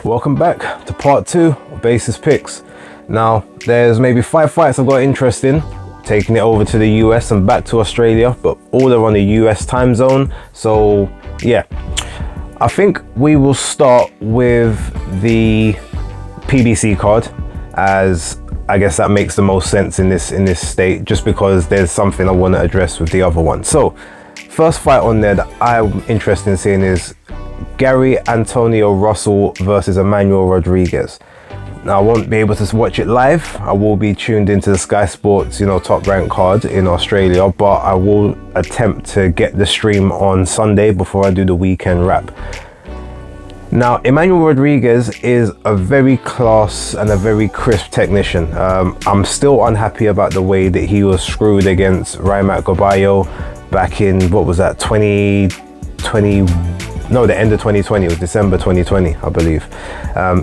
welcome back to part 2 of Basis Picks. Now, there's maybe 5 fights I've got interest in, taking it over to the US and back to Australia, but all are on the US time zone. So yeah, I think we will start with the PBC card, as I guess that makes the most sense in this state, just because there's something I want to address with the other one. So first fight on there that I'm interested in seeing is Gary Antonio Russell versus Emmanuel Rodriguez. Now, I won't be able to watch it live. I will be tuned into the Sky Sports, top rank card in Australia, but I will attempt to get the stream on Sunday before I do the weekend wrap. Now, Emmanuel Rodriguez is a very class and a very crisp technician. I'm still unhappy about the way that he was screwed against Raimat Gobayo back in, what was that, 2020? No, the end of 2020, it was December 2020, I believe.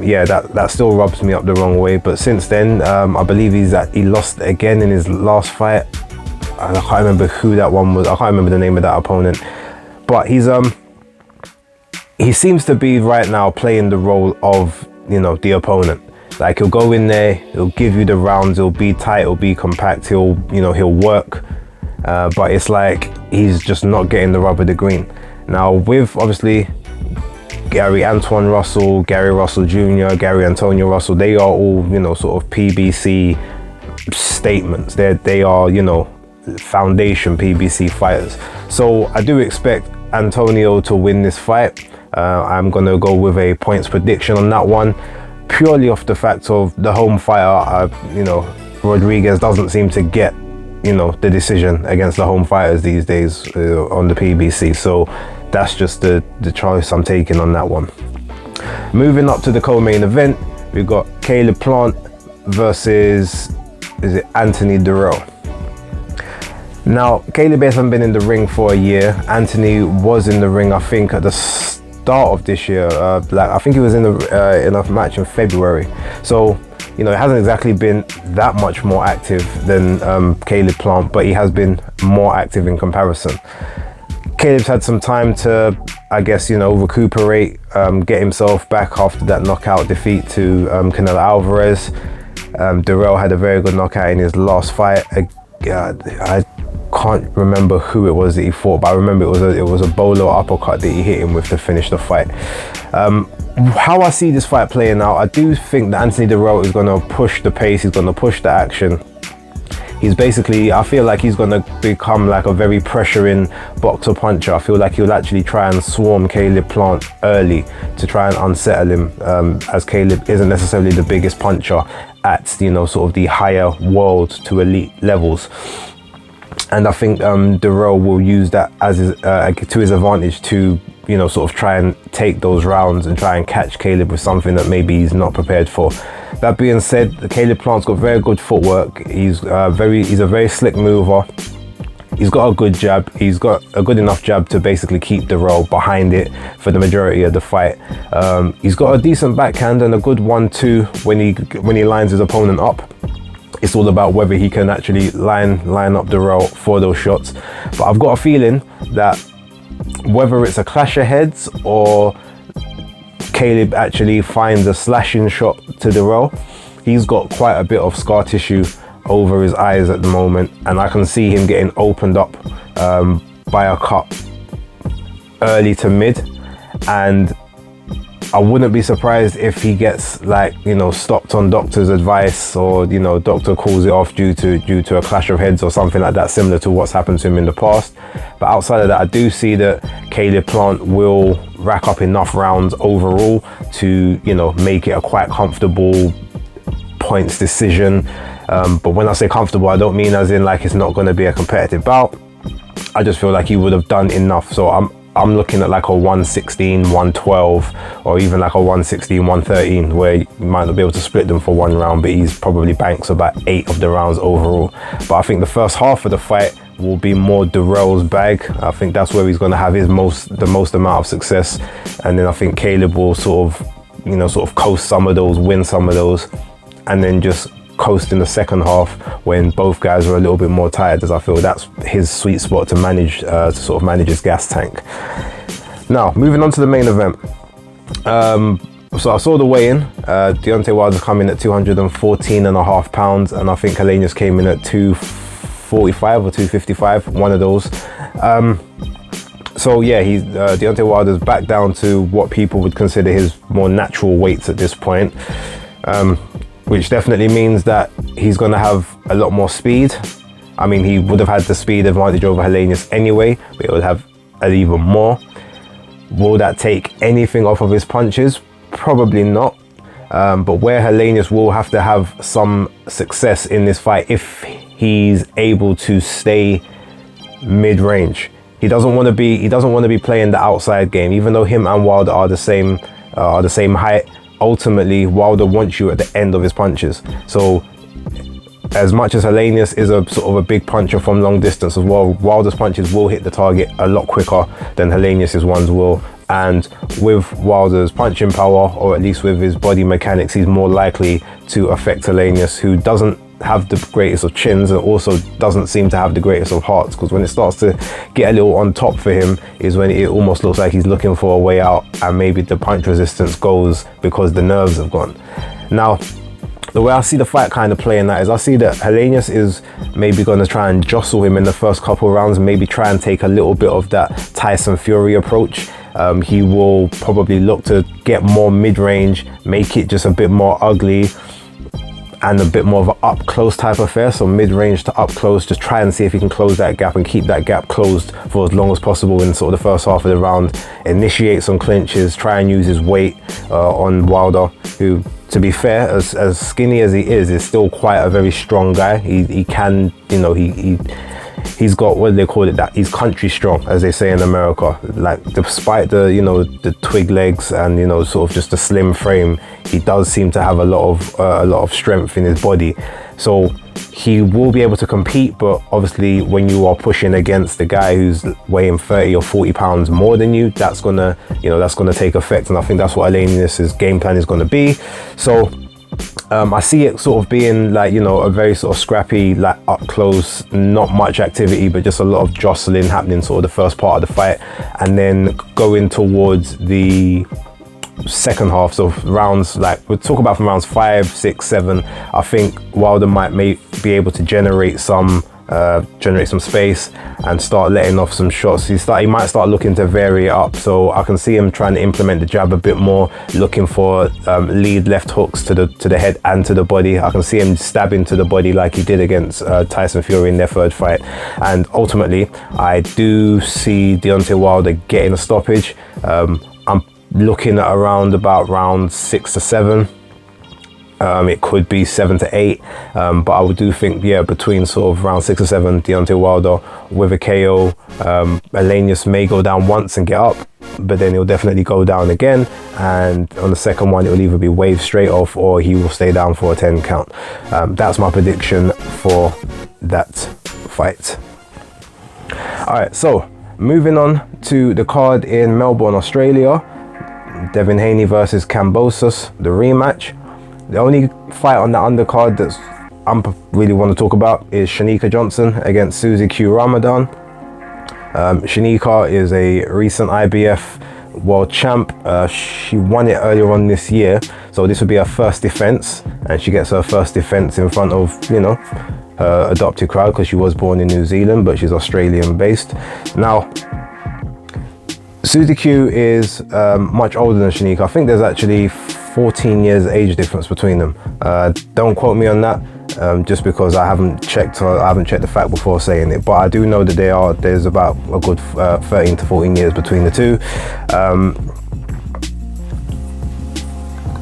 Yeah, that still rubs me up the wrong way. But since then, I believe he lost again in his last fight. I can't remember who that one was. I can't remember the name of that opponent. But he seems to be right now playing the role of, the opponent. Like, he'll go in there, he'll give you the rounds, he'll be tight, he'll be compact, he'll work. But it's like he's just not getting the rub of the green. Now, with obviously Gary Antoine Russell, Gary Russell Jr., Gary Antonio Russell, they are all, sort of PBC statements. They are, foundation PBC fighters. So I do expect Antonio to win this fight. I'm going to go with a points prediction on that one, purely off the fact of the home fighter. Rodriguez doesn't seem to get the decision against the home fighters these days on the PBC. So that's just the choice I'm taking on that one. Moving up to the co-main event, we've got Caleb Plant versus, Anthony Darrell. Now, Caleb hasn't been in the ring for a year. Anthony was in the ring, I think, at the start of this year. I think he was in a match in February. So it hasn't exactly been that much more active than Caleb Plant, but he has been more active in comparison. Caleb's had some time to, I guess, recuperate, get himself back after that knockout defeat to Canelo Alvarez. Darrell had a very good knockout in his last fight. I can't remember who it was that he fought, but I remember it was a bolo uppercut that he hit him with to finish the fight. How I see this fight playing out, I do think that Anthony Darrell is going to push the pace, he's going to push the action. I feel like he's going to become like a very pressuring boxer puncher. I feel like he'll actually try and swarm Caleb Plant early to try and unsettle him, as Caleb isn't necessarily the biggest puncher at, sort of the higher world to elite levels. And I think Darrell will use that as to his advantage to, sort of try and take those rounds and try and catch Caleb with something that maybe he's not prepared for. That being said, Caleb Plant's got very good footwork. He's a very slick mover. He's got a good jab. He's got a good enough jab to basically keep Darrell behind it for the majority of the fight. He's got a decent backhand and a good 1-2 when he lines his opponent up. It's all about whether he can actually line up Darrell for those shots. But I've got a feeling that whether it's a clash of heads or Caleb actually finds a slashing shot to Darrell, he's got quite a bit of scar tissue over his eyes at the moment, and I can see him getting opened up by a cut early to mid, and I wouldn't be surprised if he gets stopped on doctor's advice, or doctor calls it off due to a clash of heads or something like that, similar to what's happened to him in the past. But outside of that, I do see that Caleb Plant will rack up enough rounds overall to make it a quite comfortable points decision. But when I say comfortable, I don't mean as in like it's not going to be a competitive bout. I just feel like he would have done enough. So I'm looking at like a 116, 112, or even like a 116, 113, where you might not be able to split them for one round, but he's probably banks about 8 of the rounds overall. But I think the first half of the fight will be more Darrell's bag. I think that's where he's going to have the most amount of success, and then I think Caleb will sort of coast some of those, win some of those, and then just coast in the second half when both guys are a little bit more tired, as I feel that's his sweet spot to manage, to sort of manage his gas tank. Now, moving on to the main event. So I saw the weigh-in. Deontay Wilder's come in at 214.5 pounds, and I think Helenius came in at 245 or 255, one of those. So yeah, Deontay Wilder's back down to what people would consider his more natural weights at this point, which definitely means that he's going to have a lot more speed. I mean, he would have had the speed advantage over Helenius anyway, but he would have even more. Will that take anything off of his punches? Probably not. But where Helenius will have to have some success in this fight if he's able to stay mid-range. He doesn't want to be playing the outside game, even though him and Wilder are the same height. Ultimately, Wilder wants you at the end of his punches. So as much as Helenius is a sort of a big puncher from long distance as well, Wilder's punches will hit the target a lot quicker than Helenius's ones will. And with Wilder's punching power, or at least with his body mechanics, he's more likely to affect Helenius, who doesn't have the greatest of chins and also doesn't seem to have the greatest of hearts, because when it starts to get a little on top for him is when it almost looks like he's looking for a way out, and maybe the punch resistance goes because the nerves have gone. Now, the way I see the fight kind of playing that is I see that Helenius is maybe going to try and jostle him in the first couple of rounds, maybe try and take a little bit of that Tyson Fury approach. He will probably look to get more mid-range, make it just a bit more ugly and a bit more of an up-close type affair. So mid-range to up-close, just try and see if he can close that gap and keep that gap closed for as long as possible in sort of the first half of the round. Initiate some clinches, try and use his weight on Wilder, who, to be fair, as skinny as he is still quite a very strong guy. He can, you know, he's got, what do they call it, that he's country strong, as they say in America. Like, despite the, you know, the twig legs and, you know, sort of just a slim frame, he does seem to have a lot of strength in his body. So he will be able to compete, but obviously when you are pushing against the guy who's weighing 30 or 40 pounds more than you, that's gonna take effect. And I think that's what Helenius's game plan is gonna be. So I see it sort of being like, you know, a very sort of scrappy, like up close, not much activity, but just a lot of jostling happening sort of the first part of the fight, and then going towards the second half, so rounds, like we'll talk about from rounds 5, 6, 7. I think Wilder might be able to generate some space and start letting off some shots. He might start looking to vary it up, so I can see him trying to implement the jab a bit more, looking for lead left hooks to the head and to the body. I can see him stabbing to the body like he did against Tyson Fury in their third fight. And ultimately, I do see Deontay Wilder getting a stoppage. I'm looking at around about round 6 to 7. It could be 7 to 8, but I would do think, yeah, between sort of round 6 or 7, Deontay Wilder with a KO. Helenius may go down once and get up, but then he'll definitely go down again, and on the second one, it will either be waved straight off or he will stay down for a 10 count. That's my prediction for that fight. All right, so moving on to the card in Melbourne, Australia. Devin Haney versus Kambosos, the rematch. The only fight on the undercard that's I really want to talk about is Shanika Johnson against Susie Q Ramadan. Shanika is a recent IBF world champ. She won it earlier on this year, so this would be her first defense, and she gets her first defense in front of, you know, her adopted crowd, because she was born in New Zealand, but she's Australian based. Now, Susie Q is much older than Shanika. I think there's actually 14 years age difference between them. Don't quote me on that, just because I haven't checked the fact before saying it, but I do know that there's about a good 13 to 14 years between the two.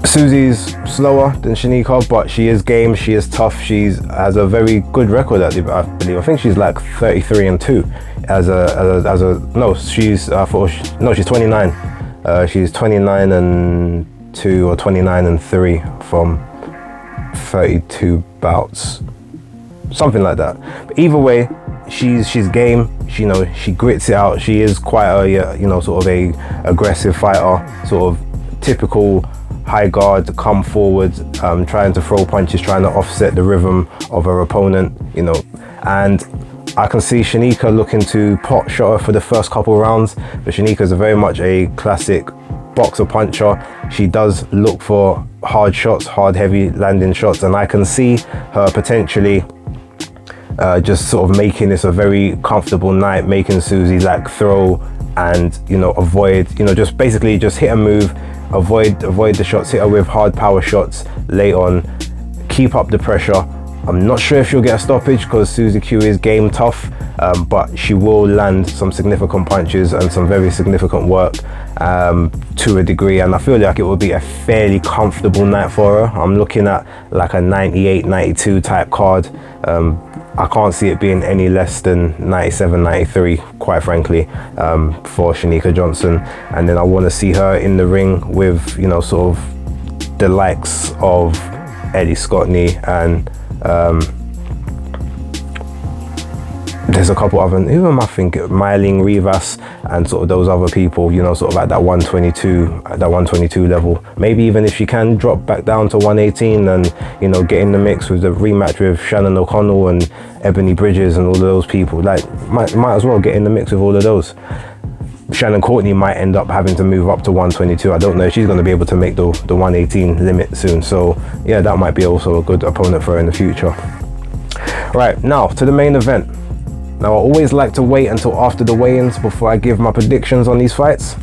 Susie's slower than Shanika, but she is game, she is tough, has a very good record, I believe. I think she's like 33-2 she's 29. She's 29-2 or 29-3 from 32 bouts, something like that. But either way, she's game. She grits it out. She is quite a sort of a aggressive fighter, sort of typical high guard, come forward, trying to throw punches, trying to offset the rhythm of her opponent, and I can see Shanika looking to pot shot her for the first couple rounds, but Shanika is very much a classic boxer puncher. She does look for hard shots, hard, heavy landing shots, and I can see her potentially just sort of making this a very comfortable night, making Susie like throw and, you know, avoid, you know, just basically just hit a move, avoid the shots, hit her with hard power shots late on, keep up the pressure. I'm not sure if she'll get a stoppage because Susie Q is game tough, but she will land some significant punches and some very significant work to a degree, and I feel like it will be a fairly comfortable night for her. I'm looking at like a 98, 92 type card. I can't see it being any less than 97, 93, quite frankly, for Shanika Johnson. And then I want to see her in the ring with, you know, sort of the likes of Eddie Scotney and there's a couple other, even I think Myling Rivas and sort of those other people, you know, sort of at that 122 level. Maybe even if she can drop back down to 118 and, you know, get in the mix with the rematch with Shannon O'Connell and Ebony Bridges and all of those people, like might as well get in the mix with all of those. Shannon Courtney might end up having to move up to 122. I don't know if she's going to be able to make the 118 limit soon. So yeah, that might be also a good opponent for her in the future. Right, now to the main event. Now I always like to wait until after the weigh-ins before I give my predictions on these fights.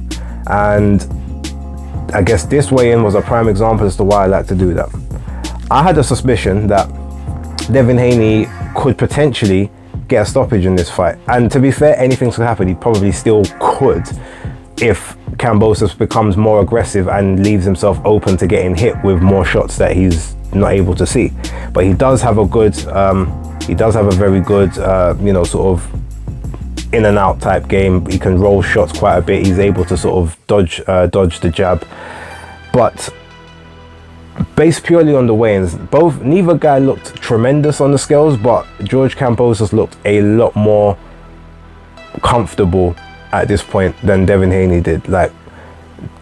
And I guess this weigh-in was a prime example as to why I like to do that. I had a suspicion that Devin Haney could potentially get a stoppage in this fight, and to be fair, anything could happen. He probably still could if Kambosos becomes more aggressive and leaves himself open to getting hit with more shots that he's not able to see. But he does have a good very good you know, sort of in and out type game. He can roll shots quite a bit. He's able to sort of dodge the jab. But based purely on the weigh-ins, neither guy looked tremendous on the scales, but George Kambosos looked a lot more comfortable at this point than Devin Haney did. Like,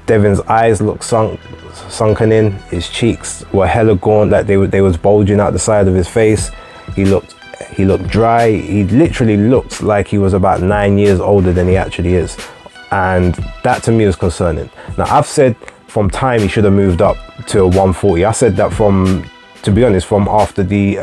Devin's eyes looked sunken in, his cheeks were hella gaunt, like they was bulging out the side of his face. He looked dry. He literally looked like he was about 9 years older than he actually is, and that to me is concerning. Now I've said from time he should have moved up to 140. I said that to be honest, from after the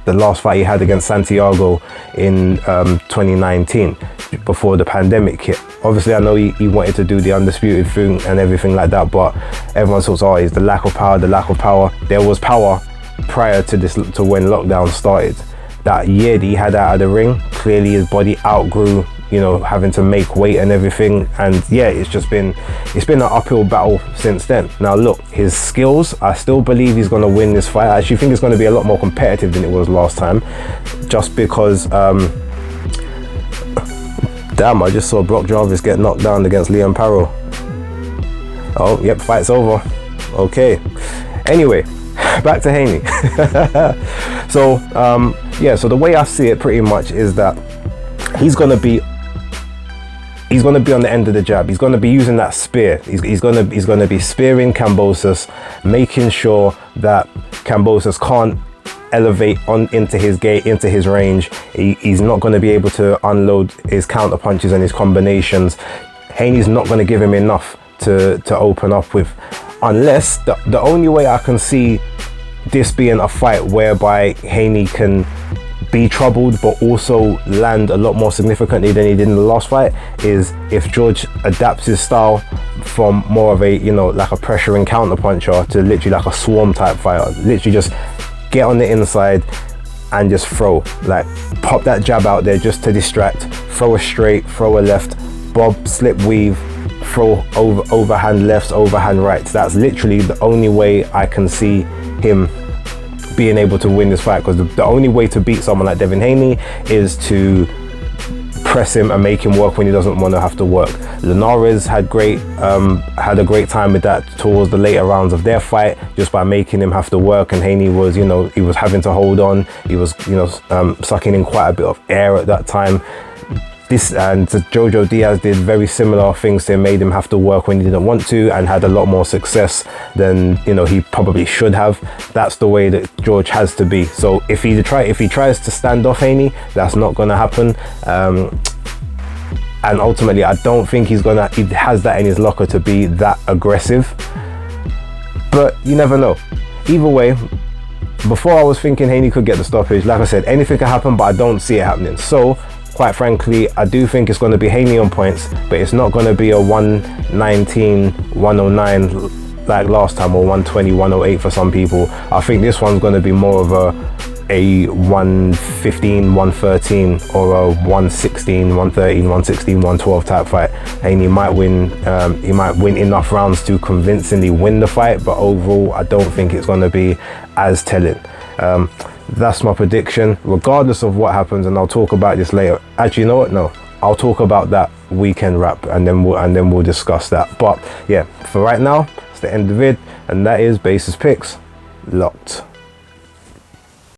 last fight he had against Santiago in 2019, before the pandemic hit. Obviously I know he wanted to do the undisputed thing and everything like that, but everyone thought, oh, it's the lack of power. There was power prior to when lockdown started. That year that he had out of the ring, clearly his body outgrew, you know, having to make weight and everything. And yeah, it's been an uphill battle since then. Now look, his skills, I still believe he's going to win this fight. I actually think it's going to be a lot more competitive than it was last time, just because damn, I just saw Brock Jarvis get knocked down against Liam Parrow. Oh yep, fight's over. Okay, anyway, back to Haney. So yeah, so the way I see it pretty much is that he's gonna be on the end of the jab. He's gonna be using that spear. He's gonna be spearing Kambosos, making sure that Kambosos can't elevate on into his range. He's not going to be able to unload his counter punches and his combinations. Haney's not going to give him enough to open up with, unless the only way I can see this being a fight whereby Haney can be troubled but also land a lot more significantly than he did in the last fight is if George adapts his style from more of a, you know, like a pressuring counter puncher to literally like a swarm type fighter. Literally just get on the inside and just throw, like pop that jab out there just to distract, throw a straight, throw a left, bob, slip, weave, throw overhand lefts, overhand rights. That's literally the only way I can see him being able to win this fight, because the only way to beat someone like Devin Haney is to press him and make him work when he doesn't want to have to work. Linares had a great time with that towards the later rounds of their fight, just by making him have to work, and Haney was, you know, he was having to hold on. He was, you know, sucking in quite a bit of air at that time. And Jojo Diaz did very similar things to him, made him have to work when he didn't want to, and had a lot more success than, you know, he probably should have. That's the way that George has to be. So if he tries to stand off Haney, that's not going to happen. And ultimately, I don't think he has that in his locker to be that aggressive. But you never know. Either way, before I was thinking Haney could get the stoppage. Like I said, anything can happen, but I don't see it happening. So, quite frankly, I do think it's going to be Haney on points, but it's not going to be a 119, 109 like last time, or 120, 108 for some people. I think this one's going to be more of a 115, 113, or a 116, 113, 116, 112 type fight. Haney might win. He might win enough rounds to convincingly win the fight, but overall, I don't think it's going to be as telling. That's my prediction, regardless of what happens, and I'll talk about this later. Actually, you know what? No, I'll talk about that weekend wrap, and then we'll discuss that. But yeah, for right now, it's the end of it, and that is Basis Picks. Locked.